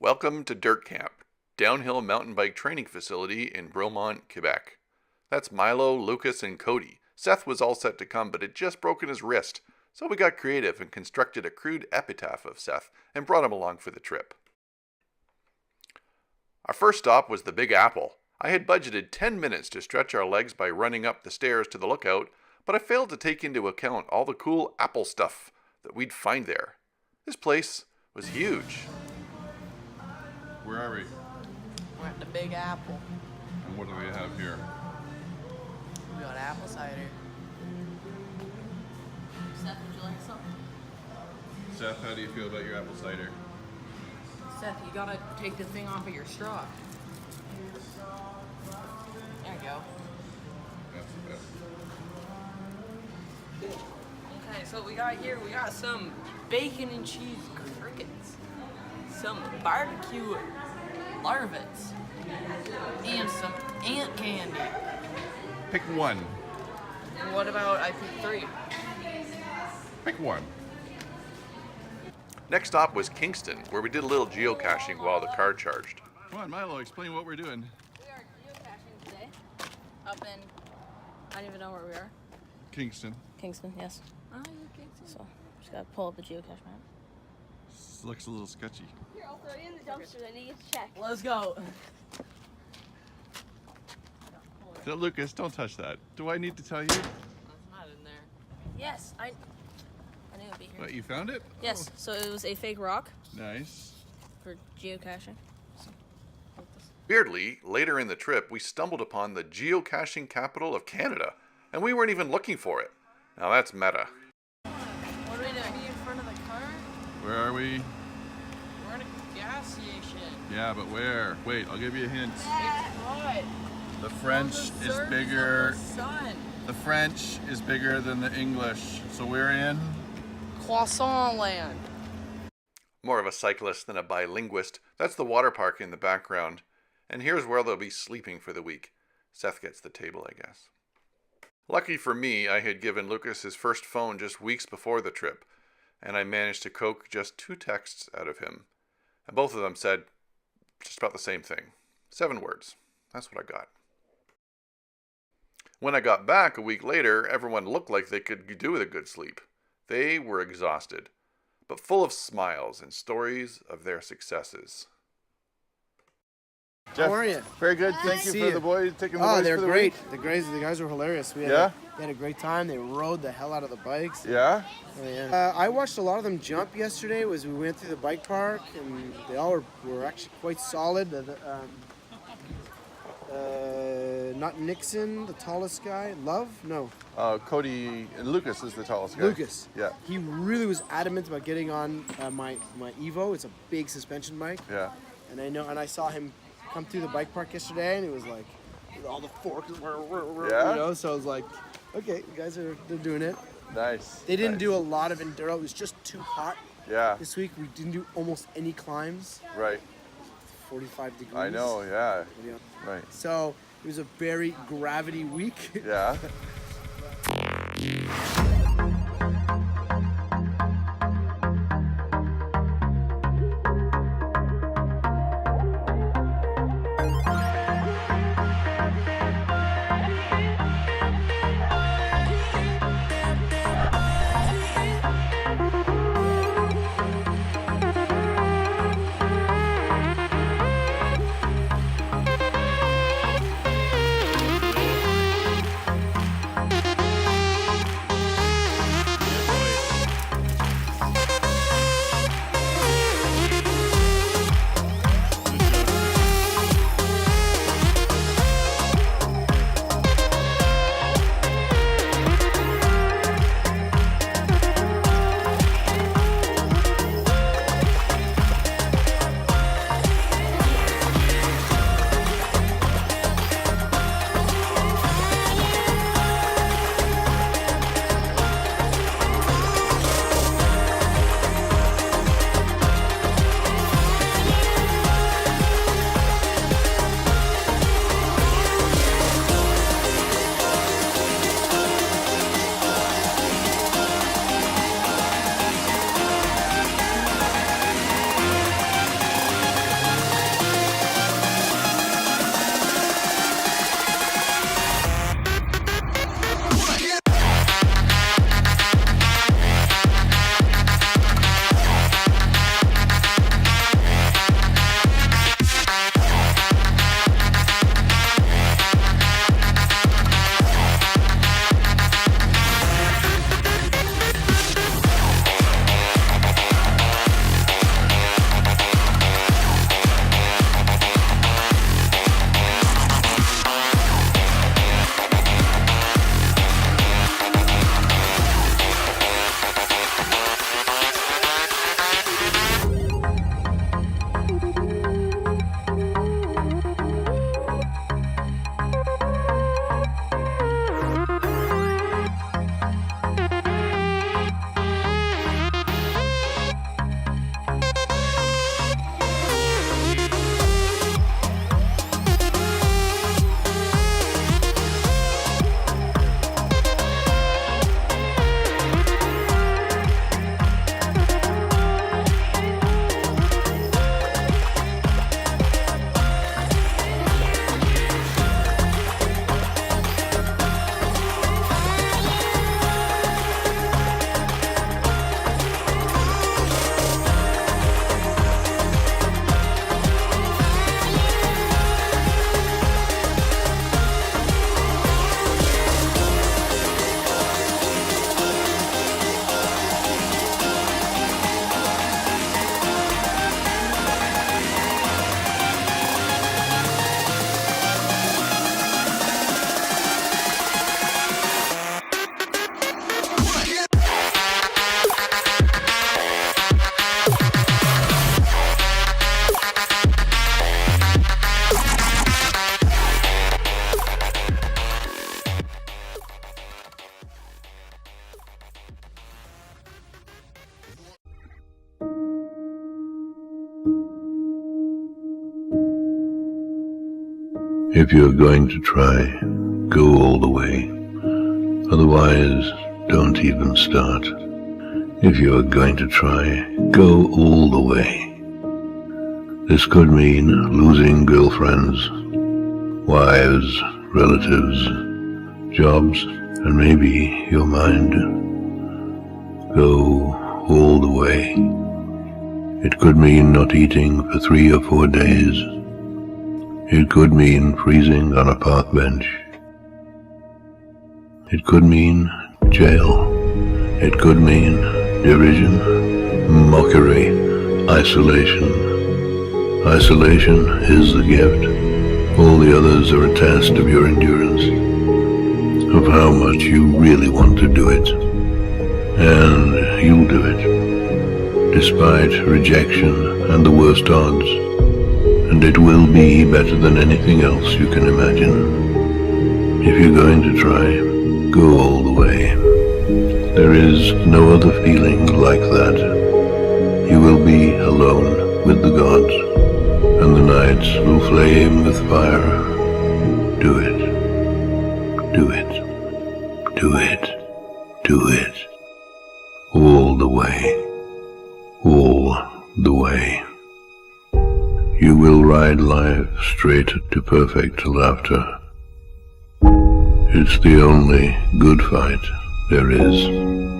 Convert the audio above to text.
Welcome to Dirt Camp, downhill mountain bike training facility in Bromont, Quebec. That's Milo, Lucas, and Cody. Seth was all set to come, but had just broken his wrist, so we got creative and constructed a crude epitaph of Seth and brought him along for the trip. Our first stop was the Big Apple. I had budgeted 10 minutes to stretch our legs by running up the stairs to the lookout, but I failed to take into account all the cool apple stuff that we'd find there. This place was huge. Where are we? We're at the Big Apple. And what do we have here? We got apple cider. Seth, would you like something? Seth, how do you feel about your apple cider? Seth, you gotta take the thing off of your straw. There you go. That's the best. Okay, so what we got here, we got some bacon and cheese crickets, some barbecue larvets, and some ant candy. Pick one. And what about I picked 3? Pick one. Next stop was Kingston, where we did a little geocaching while the car charged. Come on, Milo, explain what we're doing. We are geocaching today. Up in, I don't even know where we are. Kingston. Kingston, yes. Oh, you're Kingston. So, just gotta pull up the geocache map. This looks a little sketchy. Here, I'll throw you in the dumpster, then you get to check. Let's go. So, Lucas, don't touch that. Do I need to tell you? That's not in there. Yes, I knew it'd be here. What, you found it? Yes, so it was a fake rock Oh, nice. for geocaching. Weirdly, later in the trip, we stumbled upon the geocaching capital of Canada, and we weren't even looking for it. Now that's meta. What are we doing? In front of the car? Where are we? We're at a gas station. Yeah, but where? Wait, I'll give you a hint. It's hot. The French The is surf's bigger. on the sun. The French is bigger than the English. So we're in. Croissant land. More of a cyclist than a bilinguist, that's the water park in the background. And here's where they'll be sleeping for the week. Seth gets the table, I guess. Lucky for me, I had given Lucas his first phone just weeks before the trip, and I managed to coax just 2 texts out of him. And both of them said just about the same thing. 7 words. That's what I got. When I got back a week later, everyone looked like they could do with a good sleep. They were exhausted, but full of smiles and stories of their successes. Jeff, How are you? Very good. Thank you See for you. the boys taking the Oh, boys they're for the great. week. The guys were hilarious. We had Yeah? they had a great time. They rode the hell out of the bikes. Yeah? Oh, yeah. I watched a lot of them jump yesterday as we went through the bike park, and they all were actually quite solid. Not Nixon, the tallest guy. Love? No. Cody and Lucas is the tallest guy. Lucas. Yeah. He really was adamant about getting on my Evo. It's a big suspension bike. Yeah. And I saw him come through the bike park yesterday, and he was like, all the forks, Yeah? you know. So I was like, okay, the guys they're doing it. Nice. They didn't Nice. do a lot of enduro. It was just too hot Yeah. this week. We didn't do almost any climbs. Right. 45 degrees. I know. Yeah. Yeah. Right. So it was a very gravity week. Yeah. If you're going to try, go all the way. Otherwise, don't even start. If you're going to try, go all the way. This could mean losing girlfriends, wives, relatives, jobs, and maybe your mind. Go all the way. It could mean not eating for 3 or 4 days. It could mean freezing on a park bench. It could mean jail. It could mean derision, mockery, isolation. Isolation is the gift. All the others are a test of your endurance, of how much you really want to do it. And you'll do it, despite rejection and the worst odds. And it will be better than anything else you can imagine. If you're going to try, go all the way. There is no other feeling like that. You will be alone with the gods, and the nights will flame with fire. Do it. Do it. Do it. Do it. All the way. All the way. You will ride life straight to perfect laughter. It's the only good fight there is.